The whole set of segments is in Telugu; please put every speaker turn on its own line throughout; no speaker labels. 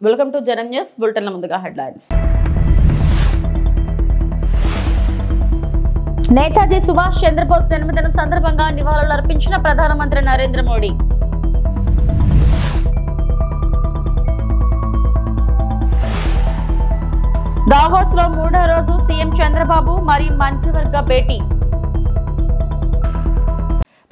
వెల్కమ్ టు జనం న్యూస్ బులెటిన్ల ముందుగా హెడ్లైన్స్. నేతాజీ సుభాష్ చంద్రబోస్ జన్మదిన సందర్భంగా నివాళులు అర్పించిన ప్రధానమంత్రి నరేంద్ర మోడీ. దావోస్ లో 3వ రోజు సీఎం చంద్రబాబు మరియు మంత్రివర్గ భేటీ.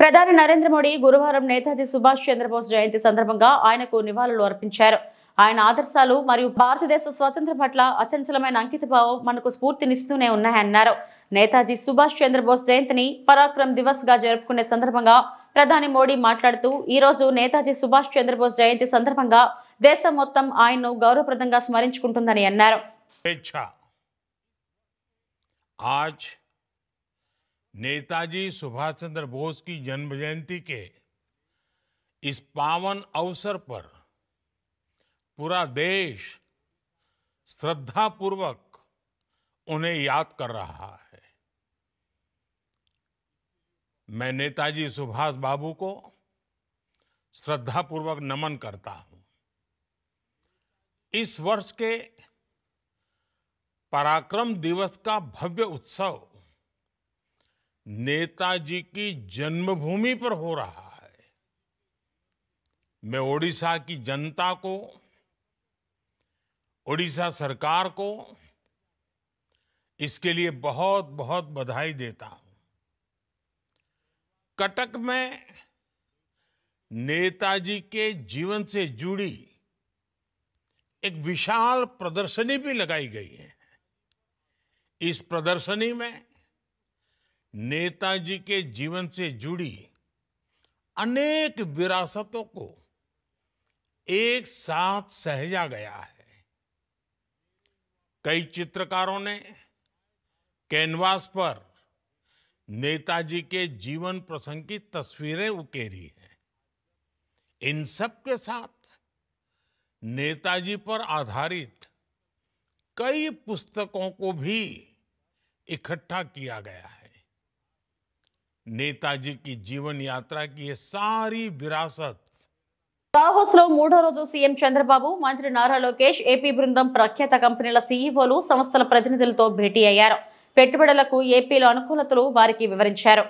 ప్రధాని నరేంద్ర మోడీ గురువారం నేతాజీ సుభాష్ చంద్రబోస్ జయంతి సందర్భంగా ఆయనకు నివాళులు అర్పించారు. ఆయన ఆదర్శాలు మరియు భారతదేశ స్వాతంత్ర్యం పట్ల అచంచలమైన అంకితభావం మనకు స్ఫూర్తినిస్తూనే ఉన్నాయన్నారు. నేతాజీ సుభాష్ చంద్రబోస్ జయంతిని పరాక్రమ్ దివస్ గా జరుపుకునే సందర్భంగా ప్రధాని మోడీ మాట్లాడుతూ ఈ రోజు నేతాజీ సుభాష్ చంద్రబోస్ జయంతి సందర్భంగా దేశం మొత్తం ఆయన్ను గౌరవప్రదంగా స్మరించుకుంటుందని అన్నారు.
आज नेताजी सुभाष चंद्र बोस की जन्म जयंती के इस पावन अवसर पर पूरा देश श्रद्धापूर्वक उन्हें याद कर रहा है। मैं नेताजी सुभाष बाबू को श्रद्धापूर्वक नमन करता हूं। इस वर्ष के पराक्रम दिवस का भव्य उत्सव नेताजी की जन्मभूमि पर हो रहा है। मैं ओडिशा की जनता को, ओडिशा सरकार को इसके लिए बहुत बहुत बधाई देता हूं। कटक में नेताजी के जीवन से जुड़ी एक विशाल प्रदर्शनी भी लगाई गई है। इस प्रदर्शनी में नेताजी के जीवन से जुड़ी अनेक विरासतों को एक साथ सहेजा गया है। कई चित्रकारों ने कैनवास पर नेताजी के जीवन प्रसंग की तस्वीरें उकेरी हैं। इन सब के साथ नेताजी पर आधारित कई पुस्तकों को भी इकट्ठा किया गया है। नेताजी की जीवन यात्रा की ये सारी विरासत
దావోస్ లో 3వ రోజు సీఎం చంద్రబాబు, మంత్రి నారా లోకేష్, ఏపీ బృందం, ప్రఖ్యాత కంపెనీల సీఈఓలు, సంస్థల ప్రతినిధులతో భేటీ అయ్యారు. పెట్టుబడులకు ఏపీలో అనుకూలతలు వారికి వివరించారు.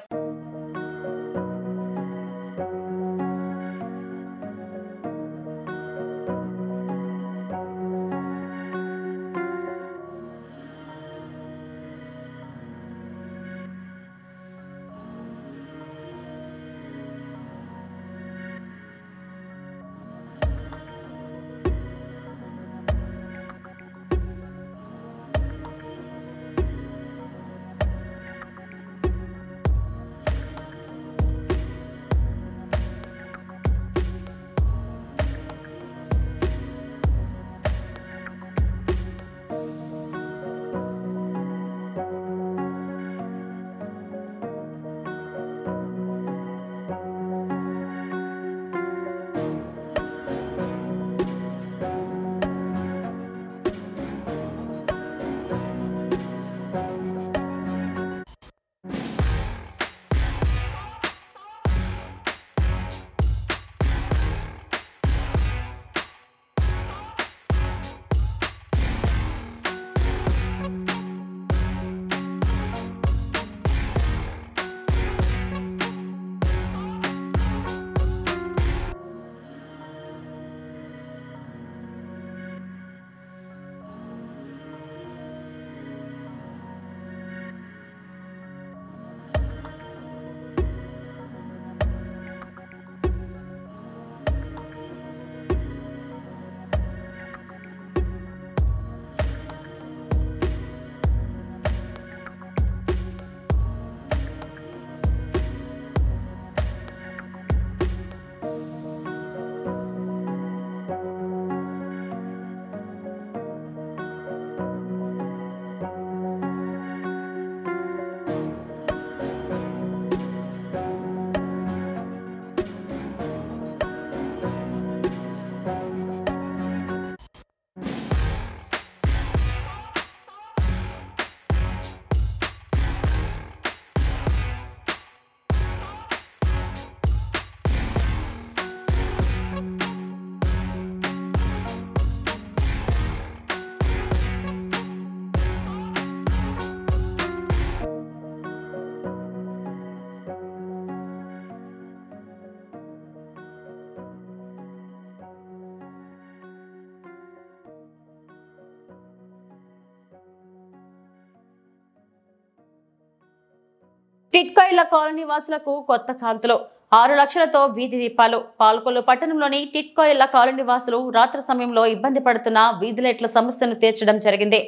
టిట్కో ఇళ్ల కాలనీ వాసులకు కొత్త కాంతులు 6 లక్షలతో వీధి దీపాలు. పాలకొల్లు పట్టణంలోని టిట్కో ఇళ్ల కాలనీ వాసులు రాత్రి సమయంలో ఇబ్బంది పడుతున్న వీధి లైట్ల సమస్యను తీర్చడం జరిగింది.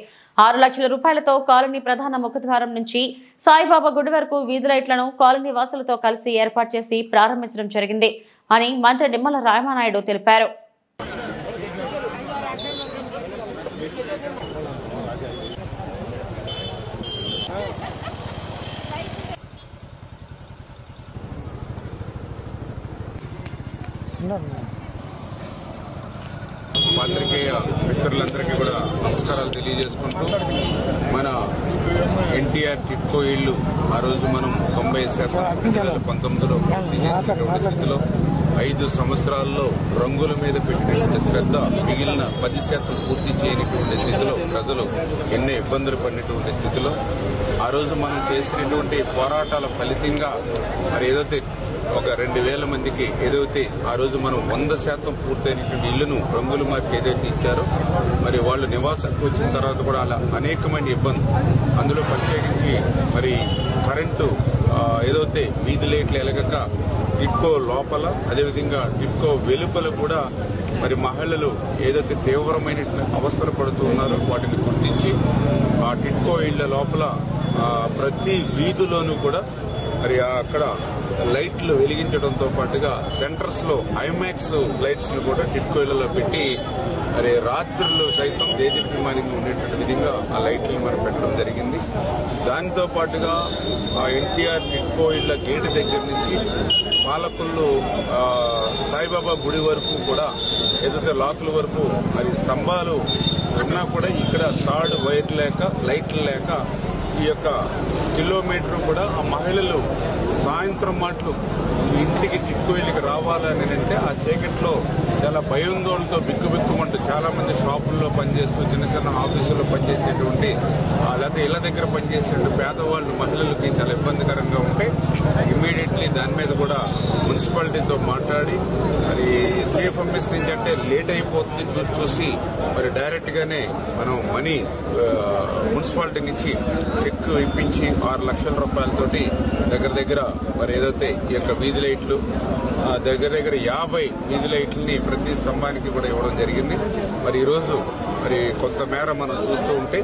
6 లక్షల రూపాయలతో కాలనీ ప్రధాన ముఖద్వారం నుంచి సాయిబాబా గుడి వరకు వీధి లైట్లను కాలనీ వాసులతో కలిసి ఏర్పాటు చేసి ప్రారంభించడం జరిగింది అని మంత్రి నిమ్మల రామానాయుడు తెలిపారు.
పాత్రికేయ మిత్రులందరికీ కూడా నమస్కారాలు తెలియజేసుకుంటూ మన ఎన్టీఆర్ టిట్కో ఇళ్లు ఆ రోజు మనం 90% 2019లో పూర్తి చేసినటువంటి స్థితిలో 5 సంవత్సరాల్లో రంగుల మీద పెట్టినటువంటి శ్రద్ధ మిగిలిన 10% పూర్తి చేయనటువంటి స్థితిలో ప్రజలు ఎన్నో ఇబ్బందులు పడినటువంటి స్థితిలో ఆ రోజు మనం చేసినటువంటి పోరాటాల ఫలితంగా మరి ఏదైతే ఒక 2000 మందికి ఏదైతే ఆ రోజు మనం 100% పూర్తయినటువంటి ఇళ్లను రంగులు మార్చి ఏదైతే ఇచ్చారో మరి వాళ్ళు నివాసానికి వచ్చిన తర్వాత కూడా అలా అనేకమైన ఇబ్బంది అందులో ప్రత్యేకించి మరి కరెంటు ఏదైతే వీధి లైట్లు ఎలగక టిట్కో లోపల అదేవిధంగా టిట్కో వెలుపల కూడా మరి మహిళలు ఏదైతే తీవ్రమైన అవస్థలు పడుతూ ఉన్నారో వాటిని గుర్తించి ఆ టిట్కో ఇళ్ల లోపల ప్రతి వీధిలోనూ కూడా మరి అక్కడ లైట్లు వెలిగించడంతో పాటుగా సెంటర్స్ లో ఐమాక్స్ లైట్స్ ను కూడా టిట్కో ఇళ్లలో పెట్టి మరి రాత్రులు సైతం దేదీప్యమానంగా ఉండేటువంటి విధంగా ఆ లైట్లను మనం పెట్టడం జరిగింది. దానితో పాటుగా ఆ ఎన్టీఆర్ టిట్కో ఇళ్ల గేటు దగ్గర నుంచి పాలకొల్లు సాయిబాబా గుడి వరకు కూడా ఏదైతే లాకుల వరకు మరి స్తంభాలు ఉన్నా కూడా ఇక్కడ థర్డ్ వైర్ లేక లైట్లు లేక ఈ యొక్క కిలోమీటర్ కూడా ఆ మహిళలు సాయంత్రం మాటలు ఇంటికి టిట్కో ఇళ్ళకి రావాలని అంటే ఆ చీకట్లో చాలా భయాందోళనతో బిక్కుబిక్కుమంటూ చాలా మంది షాపుల్లో పనిచేస్తూ చిన్న చిన్న ఆఫీసుల్లో పనిచేసేటువంటి లేకపోతే ఇళ్ల దగ్గర పనిచేసే పేదవాళ్ళు మహిళలకి చాలా ఇబ్బందికరంగా ఉంటే ఇమ్మీడియట్లీ దాని మీద కూడా మున్సిపాలిటీతో మాట్లాడి మరి సేఫ్ ఎంఎస్ నుంచి అంటే లేట్ అయిపోతుంది చూసి మరి డైరెక్ట్ గానే మనం మనీ మున్సిపాలిటీ నుంచి చెక్ ఇప్పించి 6 లక్షల రూపాయలతోటి దగ్గర మరి ఏదైతే ఈ యొక్క వీధి లైట్లు దగ్గర 50 వీధి లైట్లని ప్రతి స్తంభానికి కూడా ఇవ్వడం జరిగింది. మరి ఈరోజు మరి కొంతమేర మనం చూస్తూ ఉంటే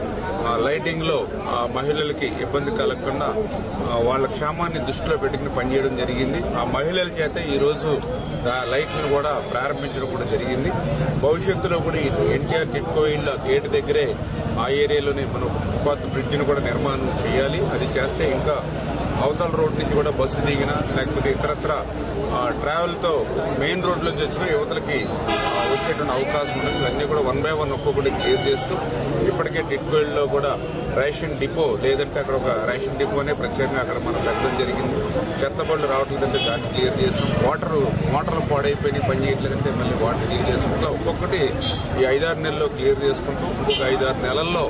ఆ లైటింగ్ లో ఆ మహిళలకి ఇబ్బంది కలగకుండా వాళ్ళ క్షేమాన్ని దృష్టిలో పెట్టుకుని పనిచేయడం జరిగింది. ఆ మహిళల చేత ఈ రోజు లైట్లను కూడా ప్రారంభించడం కూడా జరిగింది. భవిష్యత్తులో కూడా ఎన్టీఆర్ టిట్కో ఇళ్ల గేటు దగ్గరే ఆ ఏరియాలోనే మనం ఫుట్పాత్ బ్రిడ్జిని కూడా నిర్మాణం చేయాలి. అది చేస్తే ఇంకా అవతల రోడ్ నుంచి కూడా బస్సు దిగినా లేకపోతే ఇతరత్ర ట్రావెల్ తో మెయిన్ రోడ్ నుంచి వచ్చిన యువతలకి వచ్చేటువంటి అవకాశం ఉంటుంది. ఇవన్నీ కూడా 1 by 1 ఒక్కొక్కటి క్లియర్ చేస్తూ ఇప్పటికే టిట్కోయిల్లో కూడా రేషన్ డిపో లేదంటే అక్కడ ఒక రేషన్ డిపోనే ప్రత్యేకంగా అక్కడ మనం పెట్టడం జరిగింది. చెత్త బళ్ళు రావట్లేదంటే దాన్ని క్లియర్ చేస్తాం. మోటార్లు పాడైపోయినాయి పని చేయట్లేదంటే మళ్ళీ వాటర్ క్లియర్ చేస్తాం. ఇట్లా ఒక్కొక్కటి ఈ 5-6 నెలల్లో క్లియర్ చేసుకుంటూ ఇంకొక 5-6 నెలల్లో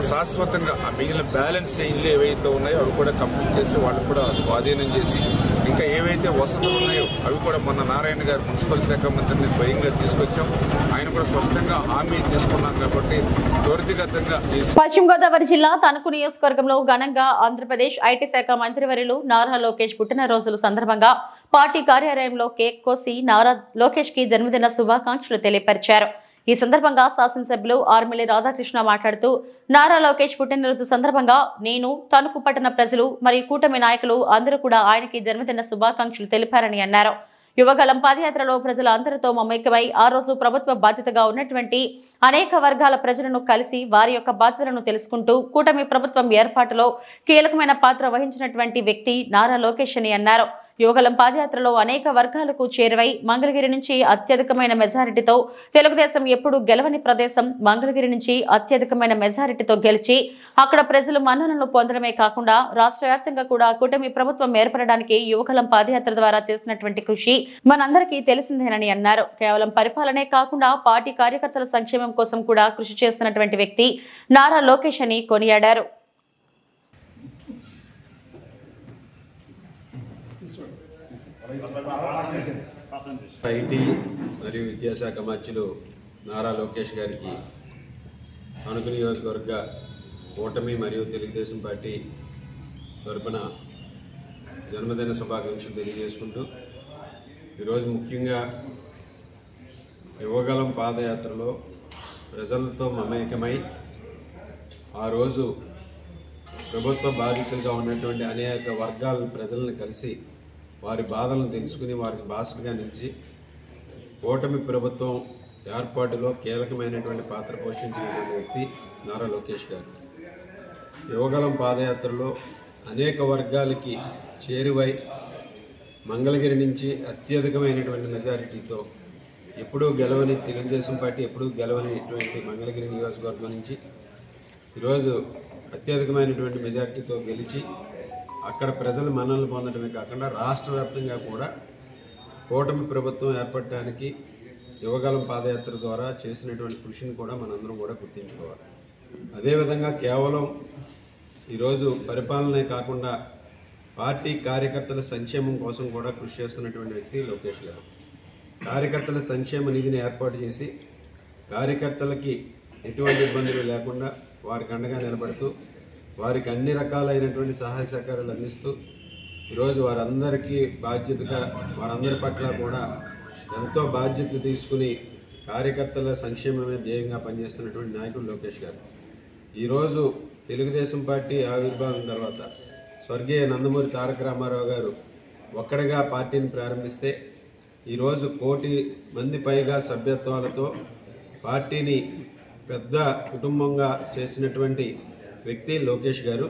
శాశ్వతంగా ఆ మిగిలిన బ్యాలెన్స్ ఇల్లు ఏవైతే ఉన్నాయో అవి కూడా కంప్లీట్ చేసి వాళ్ళు కూడా స్వాధీనం చేసి ఇంకా ఏవైతే వసతులు ఉన్నాయో అవి కూడా మొన్న నారాయణ గారు మున్సిపల్ శాఖ మంత్రిని స్వయంగా తీసుకొచ్చాం. ఆయన కూడా స్పష్టంగా హామీ తీసుకున్నాం కాబట్టి త్వరితగతంగా.
పశ్చిమ గోదావరి జిల్లా తణుకు నియోజకవర్గంలో ఘనంగా ఆంధ్రప్రదేశ్ ఐటీ శాఖ మంత్రివర్యులు నారా లోకేష్ పుట్టినరోజుల సందర్భంగా పార్టీ కార్యాలయంలో కేక్ కోసి నారా లోకేష్ కి జన్మదిన శుభాకాంక్షలు తెలియపరిచారు. ఈ సందర్భంగా శాసనసభ్యులు ఆర్మిలి రాధాకృష్ణ మాట్లాడుతూ నారా లోకేష్ పుట్టినరోజు సందర్భంగా నేను తణుకు పట్టణ ప్రజలు మరియు కూటమి నాయకులు అందరూ కూడా ఆయనకి జన్మదిన శుభాకాంక్షలు తెలిపారని అన్నారు. యువగళం పాదయాత్రలో ప్రజల అందరితో మమేకమై ఆ రోజు ప్రభుత్వ బాధ్యతగా ఉన్నటువంటి అనేక వర్గాల ప్రజలను కలిసి వారి యొక్క బాధ్యతలను తెలుసుకుంటూ కూటమి ప్రభుత్వం ఏర్పాటులో కీలకమైన పాత్ర వహించినటువంటి వ్యక్తి నారా లోకేష్ అని అన్నారు. యువగళం పాదయాత్రలో అనేక వర్గాలకు చేరువై మంగళగిరి నుంచి అత్యధికమైన మెజారిటీతో తెలుగుదేశం ఎప్పుడు గెలవని ప్రదేశం మంగళగిరి నుంచి అత్యధికమైన మెజారిటీతో గెలిచి అక్కడ ప్రజలు మన్ననలు పొందడమే కాకుండా రాష్ట్ర వ్యాప్తంగా కూడా కూటమి ప్రభుత్వం ఏర్పడడానికి యువగళం పాదయాత్ర ద్వారా చేసినటువంటి కృషి మనందరికీ తెలిసిందేనని అన్నారు. కేవలం పరిపాలనే కాకుండా పార్టీ కార్యకర్తల సంక్షేమం కోసం కూడా కృషి చేస్తున్నటువంటి వ్యక్తి నారా లోకేష్ అని కొనియాడారు.
ఐటీ మరియు విద్యాశాఖ మంత్రులు నారా లోకేష్ గారికి తణుకు నియోజకవర్గ కూటమి మరియు తెలుగుదేశం పార్టీ తరపున జన్మదిన శుభాకాంక్షలు తెలియజేసుకుంటూ ఈరోజు ముఖ్యంగా యువగలం పాదయాత్రలో ప్రజలతో మమేకమై ఆ రోజు ప్రభుత్వ బాధితులుగా ఉన్నటువంటి అనేక వర్గాల ప్రజలను కలిసి వారి బాధలను తెలుసుకుని వారికి బాసటగా నిలిచి కూటమి ప్రభుత్వం ఏర్పాటులో కీలకమైనటువంటి పాత్ర పోషించినటువంటి వ్యక్తి నారా లోకేష్ గారు. యువగలం పాదయాత్రలో అనేక వర్గాలకి చేరువై మంగళగిరి నుంచి అత్యధికమైనటువంటి మెజారిటీతో ఎప్పుడూ గెలవని తెలుగుదేశం పార్టీ ఎప్పుడూ గెలవనిటువంటి మంగళగిరి నియోజకవర్గం నుంచి ఈరోజు అత్యధికమైనటువంటి మెజారిటీతో గెలిచి అక్కడ ప్రజలు మన్ననలు పొందడమే కాకుండా రాష్ట్ర వ్యాప్తంగా కూడా కూటమి ప్రభుత్వం ఏర్పడటానికి యువగలం పాదయాత్ర ద్వారా చేసినటువంటి కృషిని కూడా మనందరం కూడా గుర్తించుకోవాలి. అదేవిధంగా కేవలం ఈరోజు పరిపాలనే కాకుండా పార్టీ కార్యకర్తల సంక్షేమం కోసం కూడా కృషి చేస్తున్నటువంటి వ్యక్తి లోకేష్ గారు. కార్యకర్తల సంక్షేమ నిధిని ఏర్పాటు చేసి కార్యకర్తలకి ఎటువంటి ఇబ్బందులు లేకుండా వారికి అండగా నిలబడుతూ వారికి అన్ని రకాలైనటువంటి సహాయ సహకారాలు అందిస్తూ ఈరోజు వారందరికీ బాధ్యతగా వారందరి పట్ల కూడా ఎంతో బాధ్యత తీసుకుని కార్యకర్తల సంక్షేమమే ధ్యేయంగా పనిచేస్తున్నటువంటి నాయకుడు లోకేష్ గారు. ఈరోజు తెలుగుదేశం పార్టీ ఆవిర్భావం తర్వాత స్వర్గీయ నందమూరి తారక రామారావు గారు ఒక్కడిగా పార్టీని ప్రారంభిస్తే ఈరోజు 1 కోటి మంది పైగా సభ్యత్వాలతో పార్టీని పెద్ద కుటుంబంగా చేసినటువంటి వ్యక్తి లోకేష్ గారు.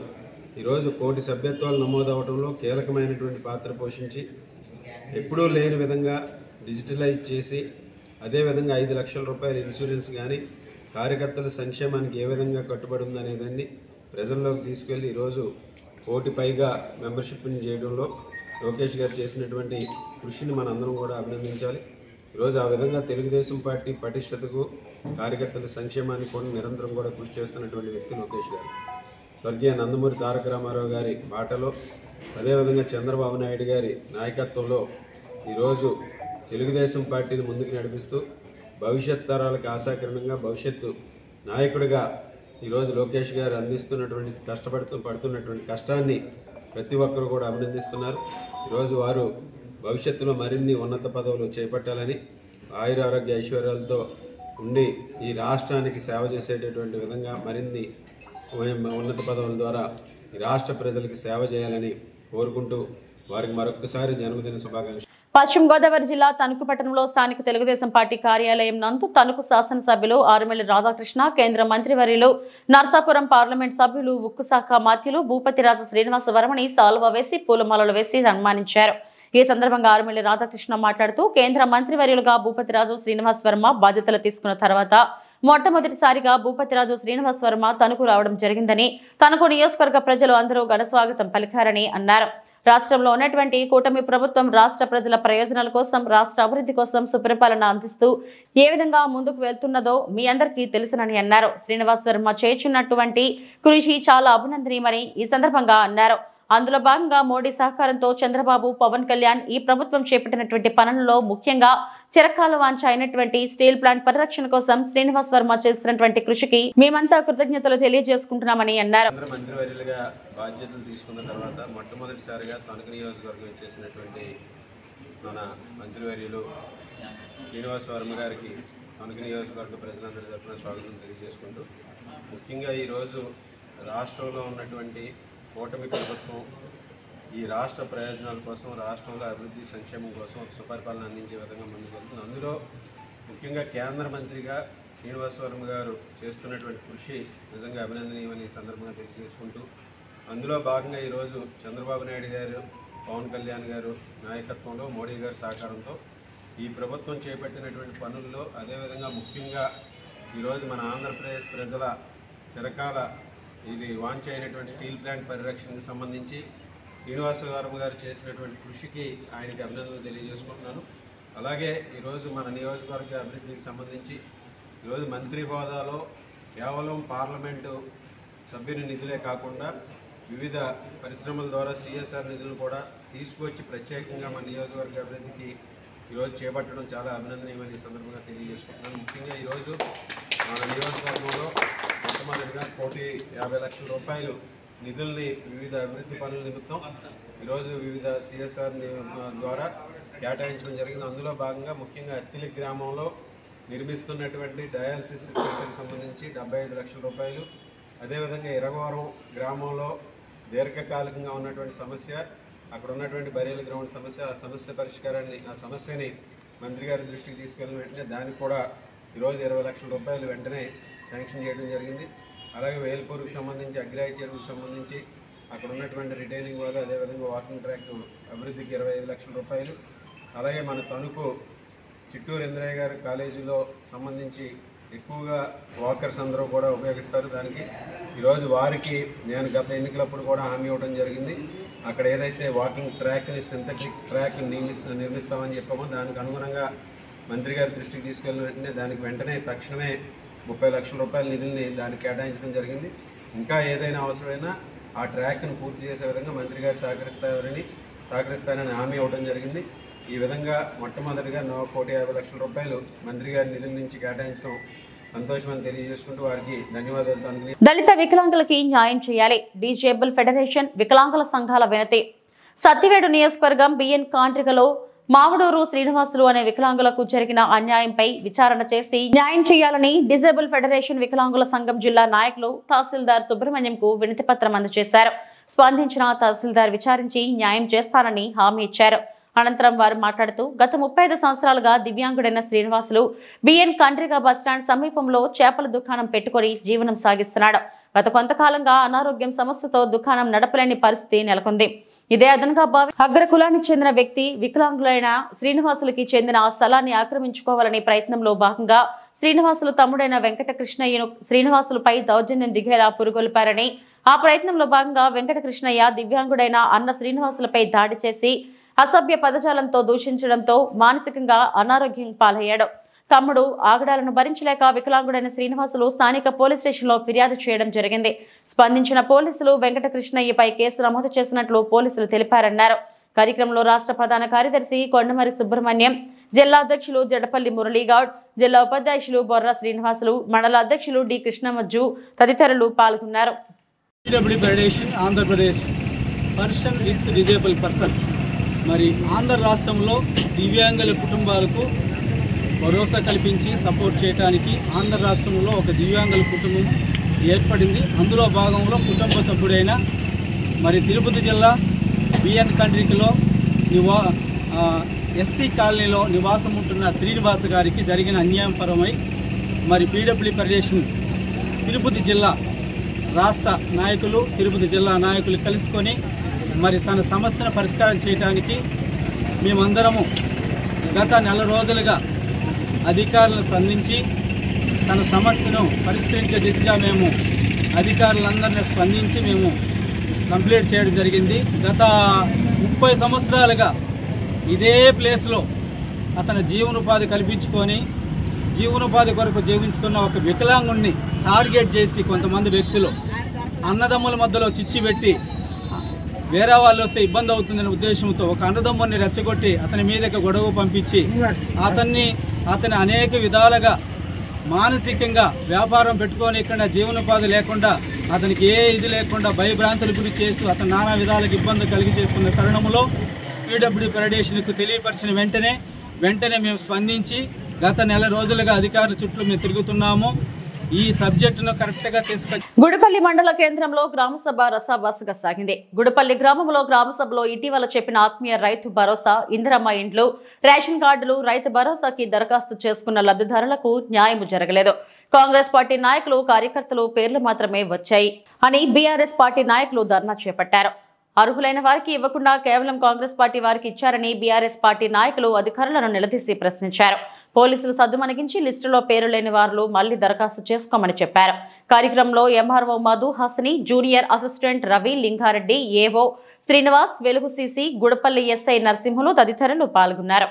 ఈరోజు 1 కోటి సభ్యత్వాలు నమోదవడంలో కీలకమైనటువంటి పాత్ర పోషించి ఎప్పుడూ లేని విధంగా డిజిటలైజ్ చేసి అదేవిధంగా 5 లక్షల రూపాయల ఇన్సూరెన్స్ కానీ కార్యకర్తల సంక్షేమానికి ఏ విధంగా కట్టుబడి ఉందనేదాన్ని ప్రజల్లోకి తీసుకెళ్లి ఈరోజు 1 కోటి పైగా మెంబర్షిప్ని చేయడంలో లోకేష్ గారు చేసినటువంటి కృషిని మనందరం కూడా అభినందించాలి. ఈరోజు ఆ విధంగా తెలుగుదేశం పార్టీ పటిష్టతకు కార్యకర్తల సంక్షేమానికి కూడా నిరంతరం కూడా కృషి చేస్తున్నటువంటి వ్యక్తి లోకేష్ గారు. స్వర్గీయ నందమూరి తారక రామారావు గారి బాటలో అదేవిధంగా చంద్రబాబు నాయుడు గారి నాయకత్వంలో ఈరోజు తెలుగుదేశం పార్టీని ముందుకు నడిపిస్తూ భవిష్యత్ తరాలకు ఆశాకిరణంగా భవిష్యత్తు నాయకుడిగా ఈరోజు లోకేష్ గారు అందిస్తున్నటువంటి పడుతున్నటువంటి కష్టాన్ని ప్రతి ఒక్కరు కూడా అభినందిస్తున్నారు. ఈరోజు వారు భవిష్యత్తులో మరిన్ని ఉన్నత పదవులు చేపట్టాలని ఆయురారోగ్య ఐశ్వర్యాలతో ఉండి ఈ రాష్ట్రానికి సేవ చేసేటటువంటి విధంగా మరిన్ని ఉన్నత పదవుల ద్వారా ఈ రాష్ట్ర ప్రజలకి సేవ చేయాలని కోరుకుంటూ వారికి మరొకసారి జన్మదిన శుభాకాంక్షలు.
పశ్చిమ గోదావరి జిల్లా తణుకు పట్టణంలో స్థానిక తెలుగుదేశం పార్టీ కార్యాలయం నందు తణుకు శాసనసభ్యులు ఆరుమిల్లి రాధాకృష్ణ, కేంద్ర మంత్రివర్యులు నర్సాపురం పార్లమెంట్ సభ్యులు ఉక్కు శాఖ మాత్యులు భూపతిరాజు శ్రీనివాస వర్మని సాల్వా వేసి పూలమాలలు వేసి సన్మానించారు. ఈ సందర్భంగా ఆరుమిల్లి రాధాకృష్ణ మాట్లాడుతూ కేంద్ర మంత్రివర్యులుగా భూపతిరాజు శ్రీనివాస్ వర్మ బాధ్యతలు తీసుకున్న తర్వాత మొట్టమొదటిసారిగా భూపతిరాజు శ్రీనివాస్ వర్మ తణుకు రావడం జరిగిందని, తణుకు నియోజకవర్గ ప్రజలు అందరూ ఘన స్వాగతం పలికారని అన్నారు. రాష్ట్రంలో ఉన్నటువంటి కూటమి ప్రభుత్వం రాష్ట్ర ప్రజల ప్రయోజనాల కోసం, రాష్ట్ర అభివృద్ధి కోసం సుపరిపాలన అందిస్తూ ఏ విధంగా ముందుకు వెళ్తున్నదో మీ అందరికీ తెలుసునని అన్నారు. శ్రీనివాస్ వర్మ చేస్తున్నటువంటి కృషి చాలా అభినందనీయమని ఈ సందర్భంగా అన్నారు. అందులో భాగంగా మోడీ సహకారంతో చంద్రబాబు, పవన్ కళ్యాణ్ ఈ ప్రభుత్వం చేపట్టినటువంటి పనులలో ముఖ్యంగా చిరకాల వాంఛ అయినటువంటి స్టీల్ ప్లాంట్ పరిరక్షణ కోసం శ్రీనివాస్ వర్మ చేసినటువంటి కృషికి మేమంతా కృతజ్ఞతలు తెలియజేసుకుంటున్నామని అన్నారు.
మంత్రివర్యులుగా బాధ్యతలు తీసుకున్న తర్వాత మొట్టమొదటిసారిగా తణుకు నియోజకవర్గం చేసినటువంటి మన మంత్రివర్యులు శ్రీనివాస్ వర్మ గారికి తణుకు నియోజకవర్గ ప్రజలందరి తరఫున స్వాగతం తెలియజేసుకుంటూ, ముఖ్యంగా ఈరోజు రాష్ట్రంలో ఉన్నటువంటి కూటమి ప్రభుత్వం ఈ రాష్ట్ర ప్రయోజనాల కోసం, రాష్ట్రంలో అభివృద్ధి సంక్షేమం కోసం ఒక సుపరిపాలన అందించే విధంగా ముందుకు వెళ్తుంది. అందులో ముఖ్యంగా కేంద్ర మంత్రిగా శ్రీనివాస్ వర్మ గారు చేస్తున్నటువంటి కృషి నిజంగా అభినందనీయమని ఈ సందర్భంగా తెలియజేసుకుంటూ, అందులో భాగంగా ఈరోజు చంద్రబాబు నాయుడు గారు, పవన్ కళ్యాణ్ గారు నాయకత్వంలో మోడీ గారి సహకారంతో ఈ ప్రభుత్వం చేపట్టినటువంటి పనుల్లో అదేవిధంగా ముఖ్యంగా ఈరోజు మన ఆంధ్రప్రదేశ్ ప్రజల చిరకాల ఇది వాంఛ అయినటువంటి స్టీల్ ప్లాంట్ పరిరక్షణకు సంబంధించి శ్రీనివాస వర్మ గారు చేసినటువంటి కృషికి ఆయనకి అభినందనలు తెలియజేసుకుంటున్నాను. అలాగే ఈరోజు మన నియోజకవర్గ అభివృద్ధికి సంబంధించి ఈరోజు మంత్రి హోదాలో కేవలం పార్లమెంటు సభ్యుని నిధులే కాకుండా వివిధ పరిశ్రమల ద్వారా సిఎస్ఆర్ నిధులు కూడా తీసుకొచ్చి ప్రత్యేకంగా మన నియోజకవర్గ అభివృద్ధికి ఈరోజు చేపట్టడం చాలా అభినందనీయమని ఈ సందర్భంగా తెలియజేసుకుంటున్నాను. ముఖ్యంగా ఈరోజు మన నియోజకవర్గంలో మొట్టమొదటిగా 1,50,00,000 రూపాయలు నిధుల్ని వివిధ అభివృద్ధి పనుల నిమిత్తం ఈరోజు వివిధ సిఎస్ఆర్ ద్వారా కేటాయించడం జరిగింది. అందులో భాగంగా ముఖ్యంగా అత్తిలి గ్రామంలో నిర్మిస్తున్నటువంటి డయాలసిస్ సెంటర్కి సంబంధించి 75 లక్షల రూపాయలు, అదేవిధంగా ఇరగవరం గ్రామంలో దీర్ఘకాలికంగా ఉన్నటువంటి సమస్య, అక్కడ ఉన్నటువంటి బరేలి గ్రౌండ్ సమస్య, ఆ సమస్యని మంత్రి గారి దృష్టికి తీసుకెళ్ళిన వెంటనే దానికి కూడా ఈరోజు 20 లక్షల రూపాయలు వెంటనే శాంక్షన్ చేయడం జరిగింది. అలాగే వేల్పూర్కి సంబంధించి అగ్రాయి చెరువుకి సంబంధించి అక్కడ ఉన్నటువంటి రిటైనింగ్ వాళ్ళు, అదేవిధంగా వాకింగ్ ట్రాక్ అభివృద్ధికి 25 లక్షల రూపాయలు, అలాగే మన తణుకు చిట్టూరు ఇంద్రయ్య గారి కాలేజీలో సంబంధించి ఎక్కువగా వాకర్స్ అందరూ కూడా ఉపయోగిస్తారు. దానికి ఈరోజు వారికి నేను గత ఎన్నికలప్పుడు కూడా హామీ ఇవ్వడం జరిగింది. అక్కడ ఏదైతే వాకింగ్ ట్రాక్ని సింథటిక్ ట్రాక్ నిర్మిస్తామని చెప్పామో దానికి అనుగుణంగా మంత్రి గారి దృష్టికి తీసుకెళ్ళిన వెంటనే తక్షణమే 30 లక్షల రూపాయల నిధుల్ని దానికి కేటాయించడం జరిగింది. ఇంకా ఏదైనా అవసరమైనా ఆ ట్రాక్ను పూర్తి చేసే విధంగా మంత్రి గారు సహకరిస్తానని హామీ ఇవ్వడం జరిగింది. ఈ విధంగా మొట్టమొదటిగా 1,50 లక్షల రూపాయలు మంత్రి గారి నిధుల నుంచి కేటాయించడం సంతోషమని తెలియజేసుకుంటూ వారికి ధన్యవాదాలు తెలుపుతున్నాను.
దళిత వికలాంగులకి న్యాయం చేయాలి. డిజేబుల్ ఫెడరేషన్ వికలాంగుల సంఘాల వినతి. సత్తివేడు నియోజకవర్గం బిఎన్ కాంట్రికలో మావడూరు శ్రీనివాసులు అనే వికలాంగులకు జరిగిన అన్యాయంపై విచారణ చేసి న్యాయం చేయాలని డిజేబుల్ ఫెడరేషన్ వికలాంగుల సంఘం జిల్లా నాయకులు తహసీల్దార్ సుబ్రహ్మణ్యంకు వినతి పత్రం అందజేశారు. స్పందించిన తహసీల్దార్ విచారించి న్యాయం చేస్తానని హామీ ఇచ్చారు. అనంతరం వారు మాట్లాడుతూ గత 35 సంవత్సరాలుగా దివ్యాంగుడైన శ్రీనివాసులు బిఎన్ కండ్రిగా బస్టాండ్ సమీపంలో చేపల దుకాణం పెట్టుకుని జీవనం సాగిస్తున్నాడు. గత కొంతకాలంగా అనారోగ్యం సమస్యతో దుకాణం నడపలేని పరిస్థితి నెలకొంది. ఇదే అదనంగా భావి అగ్ర కులానికి చెందిన వ్యక్తి వికలాంగులైన శ్రీనివాసులకి చెందిన ఆ స్థలాన్ని ఆక్రమించుకోవాలనే ప్రయత్నంలో భాగంగా శ్రీనివాసులు తమ్ముడైన వెంకటకృష్ణయ్యను శ్రీనివాసులపై దౌర్జన్యం దిగేలా పురుగొల్పారని, ఆ ప్రయత్నంలో భాగంగా వెంకటకృష్ణయ్య దివ్యాంగుడైన అన్న శ్రీనివాసులపై దాడి చేసి అసభ్య పదజాలంతో దూషించడంతో మానసికంగా అనారోగ్యం పాలయ్యాడు. తమ్ముడు ఆగడాలను భరించలేక వికలాంగుడైన శ్రీనివాసులు స్థానిక పోలీస్ స్టేషన్లో ఫిర్యాదు చేయడం జరిగింది. స్పందించిన పోలీసులు వెంకటకృష్ణయ్యపై కేసు నమోదు చేసినట్లు పోలీసులు తెలిపారన్నారు. కార్యక్రమంలో రాష్ట్ర ప్రధాన కార్యదర్శి కొండమరి సుబ్రహ్మణ్యం, జిల్లా అధ్యక్షులు జడపల్లి మురళీగౌడ్, జిల్లా ఉపాధ్యక్షులు బొర్రా శ్రీనివాసులు, మండల అధ్యక్షులు డి కృష్ణమజ్జు తదితరులు పాల్గొన్నారు.
మరి ఆంధ్ర రాష్ట్రంలో దివ్యాంగుల కుటుంబాలకు భరోసా కల్పించి సపోర్ట్ చేయడానికి ఆంధ్ర రాష్ట్రంలో ఒక దివ్యాంగుల కుటుంబం ఏర్పడింది. అందులో భాగంలో కుటుంబ సభ్యుడైన మరి తిరుపతి జిల్లా బిఎన్ కండ్రికలో ఎస్సీ కాలనీలో నివాసం ఉంటున్న శ్రీనివాస గారికి జరిగిన అన్యాయపరమై మరి పీడబ్ల్యూ ఫెడరేషన్ తిరుపతి జిల్లా రాష్ట్ర నాయకులు, తిరుపతి జిల్లా నాయకులు కలుసుకొని మరి తన సమస్యను పరిష్కారం చేయడానికి మేమందరము గత నెల రోజులుగా అధికారులను సంధించి తన సమస్యను పరిష్కరించే దిశగా మేము అధికారులందరినీ స్పందించి మేము కంప్లీట్ చేయడం జరిగింది. గత 30 సంవత్సరాలుగా ఇదే ప్లేస్లో అతను జీవనోపాధి కల్పించుకొని జీవనోపాధి కొరకు జీవిస్తున్న ఒక వికలాంగుణ్ణి టార్గెట్ చేసి కొంతమంది వ్యక్తులు అన్నదమ్ముల మధ్యలో చిచ్చు పెట్టి వేరే వాళ్ళు వస్తే ఇబ్బంది అవుతుందనే ఉద్దేశంతో ఒక అన్నదమ్ముని రెచ్చగొట్టి అతని మీదకి గొడవ పంపించి అతని అనేక విధాలుగా మానసికంగా వ్యాపారం పెట్టుకొని ఇక్కడ జీవనోపాధి లేకుండా అతనికి ఏ ఇది లేకుండా భయభ్రాంతులు గురి చేసి అతను నానా విధాలకు ఇబ్బంది కలిగి చేస్తున్న తరుణంలో పీడబ్ల్యూ ఫెడరేషన్కు తెలియపరిచిన వెంటనే మేము స్పందించి గత నెల రోజులుగా అధికారుల చుట్టూ మేము తిరుగుతున్నాము. ఈ సబ్జెక్టును కరెక్ట్గా తీసుకొచ్చి
గుడిపల్లి మండల కేంద్రంలో గ్రామసభ రసాభాసగా సాగింది. గుడిపల్లి గ్రామంలో గ్రామసభలో ఇటీవల చెప్పిన ఆత్మీయ రైతు భరోసా, ఇందిరమ్మ ఇండ్లు, రేషన్ కార్డులు, రైతు భరోసాకి దరఖాస్తు చేసుకున్న లబ్ధిదారులకు న్యాయం జరగలేదు. కాంగ్రెస్ పార్టీ నాయకులు, కార్యకర్తలు పేర్లు మాత్రమే వచ్చాయి అని బీఆర్ఎస్ పార్టీ నాయకులు ధర్నా చేపట్టారు. అర్హులైన వారికి ఇవ్వకుండా కేవలం కాంగ్రెస్ పార్టీ వారికి ఇచ్చారని బీఆర్ఎస్ పార్టీ నాయకులు అధికారులను నిలదీసి ప్రశ్నించారు. పోలీసులు సద్దుమణిగించి లిస్టులో పేరు లేని వారు మళ్లీ దరఖాస్తు చేసుకోమని చెప్పారు. కార్యక్రమంలో MRO Madhu Hasini, junior assistant Ravi, Lingareddy, ఏవో శ్రీనివాస్, వెలుగు సీసీ, గుడపల్లి ఎస్ఐ నరసింహులు తదితరులు పాల్గొన్నారు.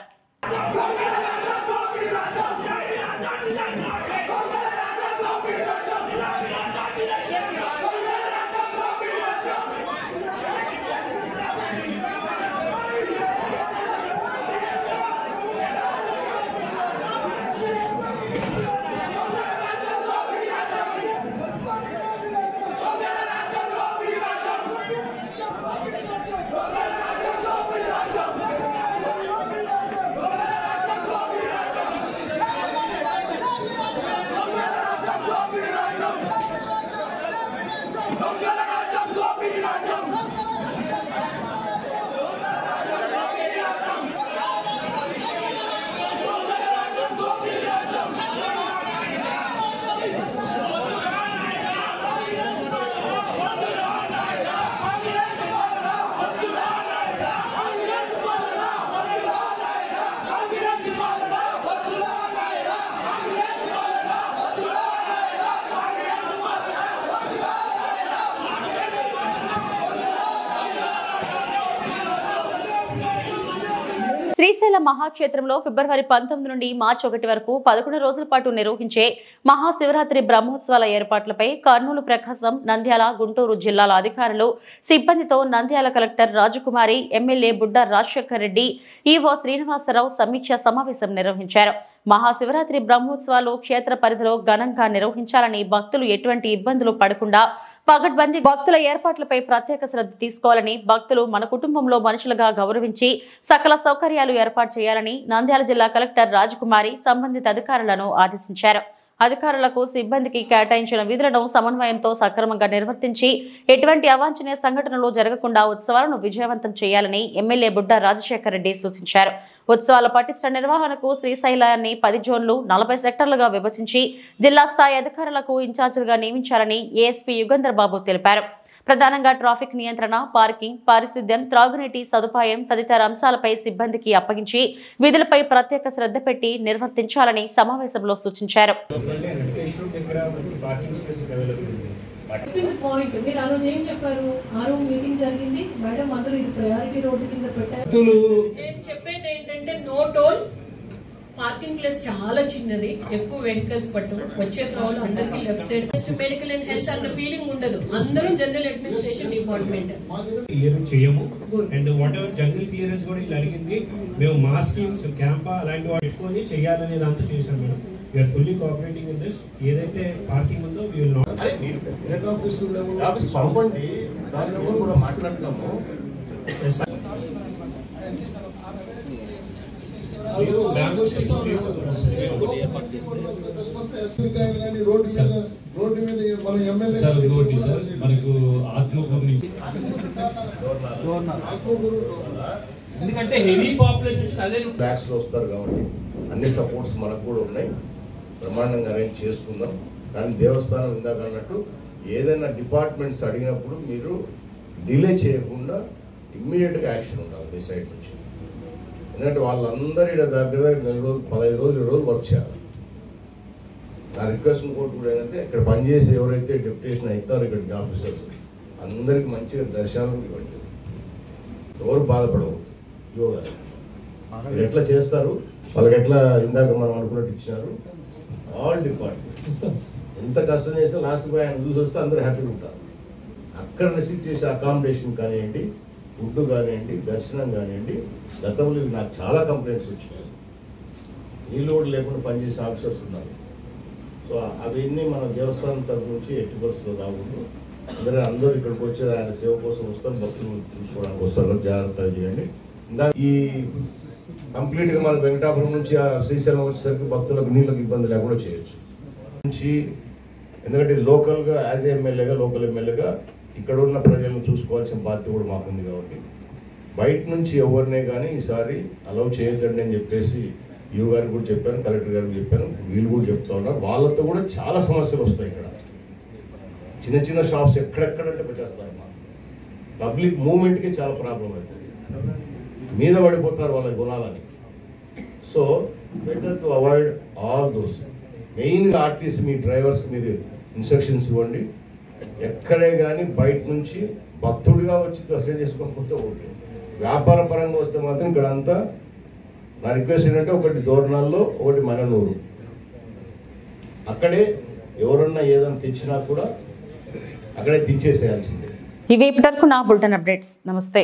శ్రీశైలం మహాక్షేత్రంలో ఫిబ్రవరి 19 నుండి మార్చి 1 వరకు 11 రోజుల పాటు నిర్వహించే మహాశివరాత్రి బ్రహ్మోత్సవాల ఏర్పాట్లపై కర్నూలు, ప్రకాశం, నంద్యాల, గుంటూరు జిల్లాల అధికారులు, సిబ్బందితో నంద్యాల కలెక్టర్ రాజకుమారి, ఎమ్మెల్యే బుడ్డ రాజశేఖర్ రెడ్డి, ఈవో శ్రీనివాసరావు సమీక్షా సమావేశం నిర్వహించారు. మహాశివరాత్రి బ్రహ్మోత్సవాలు క్షేత్ర పరిధిలో ఘనంగా నిర్వహించాలని, భక్తులు ఎటువంటి ఇబ్బందులు పడకుండా పగడ్బందీ భక్తుల ఏర్పాట్లపై ప్రత్యేక శ్రద్ధ తీసుకోవాలని, భక్తులు మన కుటుంబంలో మనుషులుగా గౌరవించి సకల సౌకర్యాలు ఏర్పాటు చేయాలని నంద్యాల జిల్లా కలెక్టర్ రాజకుమారి సంబంధిత అధికారులను ఆదేశించారు. అధికారులకు, సిబ్బందికి కేటాయించిన విధులను సమన్వయంతో సక్రమంగా నిర్వర్తించి ఎటువంటి అవాంఛనీయ సంఘటనలు జరగకుండా ఉత్సవాలను విజయవంతం చేయాలని ఎమ్మెల్యే బుడ్డ రాజశేఖర్ రెడ్డి సూచించారు. ఉత్సవాల పటిష్ట నిర్వహణకు శ్రీశైలాన్ని 10 జోన్లు 40 సెక్టర్లుగా విభజించి జిల్లా స్థాయి అధికారులకు ఇన్ఛార్జీలుగా నియమించాలని ఏఎస్పీ యుగంధర్ బాబు తెలిపారు. ప్రధానంగా ట్రాఫిక్ నియంత్రణ, పార్కింగ్, పారిశుద్ధ్యం, త్రాగునీటి సదుపాయం తదితర అంశాలపై సిబ్బందికి అప్పగించి విధులపై ప్రత్యేక శ్రద్ధ పెట్టి నిర్వర్తించాలని సమావేశంలో సూచించారు.
పాయింట్ మీరు ఆ రోజు ఏం చెప్పారు? ఆ రోజు మీటింగ్ జరిగింది మేడం, అందరూ ఇది ప్రయారిటీ రోడ్డు కింద పెట్టారు. నేను చెప్పేది ఏంటంటే నో టోల్, పార్కింగ్ ప్లేస్ చాలా చిన్నది, ఎక్కువ వెహికల్స్ పట్టు, వచ్చే త్రోవలో అందరికి left side medical and health అన్న ఫీలింగ్ ఉండదు. అందరూ జనరల్ అడ్మినిస్ట్రేషన్ డిపార్ట్మెంట్
చేయము. And what ever jungle clearance కూడా ఇలా అడిగింది, మేము మా స్కీమ్స్ క్యాంపా అలాంటి వాటి పెట్టుకొని చేయాలనే దాంతో చేశాం madam. We are fully cooperating in this. ఏదైతే పార్కింగ్ ఉందో we will not.
Head office level పంపండి, దాని లెవెల్ కూడా మాట్లాడతాము. రోడ్డు మీద మన ఎమ్మెల్యే సార్ మనకు ఆత్మకూరు ఎందుకంటే హెవీ పాపులేషన్ అదే
బ్యాక్స్ లో వస్తారు కాబట్టి అన్ని సపోర్ట్స్ మనకు కూడా ఉన్నాయి. బ్రహ్మాండంగా అరేంజ్ చేసుకుందాం. కానీ దేవస్థానం ఇందాక అన్నట్టు ఏదైనా డిపార్ట్మెంట్స్ అడిగినప్పుడు మీరు డిలే చేయకుండా ఇమ్మీడియట్గా యాక్షన్ ఉండాలి మీ సైడ్ నుంచి. ఎందుకంటే వాళ్ళందరూ దగ్గర 4 రోజులు 15 రోజులు 20 రోజులు వర్క్ చేయాలి. నా రిక్వెస్ట్ ఇంకోటి కూడా ఏంటంటే ఇక్కడ పనిచేసి ఎవరైతే డెప్యుటేషన్ అవుతారో ఇక్కడికి ఆఫీసర్స్ అందరికి మంచిగా దర్శనం ఇవ్వండి. ఎవరు బాధపడవద్దు. యోగాలు మీరు ఎట్లా చేస్తారు, వాళ్ళకి ఎట్లా ఇందాక మనం అనుకున్నట్టు ఇచ్చినారు. ఆల్ డిపార్ట్మెంట్ ఎంత కష్టం చేస్తే లాస్ట్కి ఆయన చూసి వస్తే అందరూ హ్యాపీగా ఉంటారు. అక్కడ రిసీవ్ చేసే అకామిడేషన్ కానివ్వండి, ఫుడ్ కానివ్వండి, దర్శనం కానివ్వండి, గతంలో నాకు చాలా కంప్లైంట్స్ వచ్చినాయి. నీళ్ళు కూడా లేకుండా పనిచేసే ఆఫీసర్స్ ఉన్నారు. సో అవన్నీ మన దేవస్థానం తరఫు నుంచి ఎట్టి పరిస్థితుల్లో రాకూడదు. అందరూ ఇక్కడికి వచ్చేది ఆయన సేవ కోసం వస్తారు, భక్తులు చూసుకోవడానికి వస్తారు. జాగ్రత్తగా చేయండి. ఇందాక ఈ కంప్లీట్గా మన వెంకటాపురం నుంచి శ్రీశైలం వచ్చేసరికి భక్తులకు నీళ్ళకి ఇబ్బంది లేకుండా చేయొచ్చు నుంచి. ఎందుకంటే ఇది లోకల్గా యాజ్ ఎమ్మెల్యేగా, లోకల్ ఎమ్మెల్యేగా ఇక్కడ ఉన్న ప్రజలను చూసుకోవాల్సిన బాధ్యత కూడా మాకుంది. కాబట్టి బయట నుంచి ఎవరినే కానీ ఈసారి అలౌ చేయొద్దండి అని చెప్పేసి యూ గారికి కూడా చెప్పాను, కలెక్టర్ గారికి చెప్పాను, వీళ్ళు కూడా చెప్తా ఉన్నారు. వాళ్ళతో కూడా చాలా సమస్యలు వస్తాయి. ఇక్కడ చిన్న చిన్న షాప్స్ ఎక్కడెక్కడంటే పెట్టేస్తారు. పబ్లిక్ మూవ్మెంట్కి చాలా ప్రాబ్లం అవుతుంది. మీద పడిపోతారు వాళ్ళ గుణాలని. So better to avoid all those. మెయిన్గా ఆర్టీసీ మీ డ్రైవర్స్కి మీరు ఇన్స్ట్రక్షన్స్ ఇవ్వండి. ఎక్కడే కానీ బయట నుంచి భక్తుడిగా వచ్చి దర్శనం చేసుకోకపోతే ఓకే. వ్యాపార పరంగా వస్తే మాత్రం ఇక్కడ అంతా నా రిక్వెస్ట్ ఏంటంటే ఒకటి దోర్నాల్లో, ఒకటి మననూరు, అక్కడే ఎవరన్నా ఏదైనా తెచ్చినా కూడా అక్కడే దించేసేయాల్సిందే.
ఇవి ఇప్పటివరకు నా బులెటిన్ అప్డేట్స్. నమస్తే.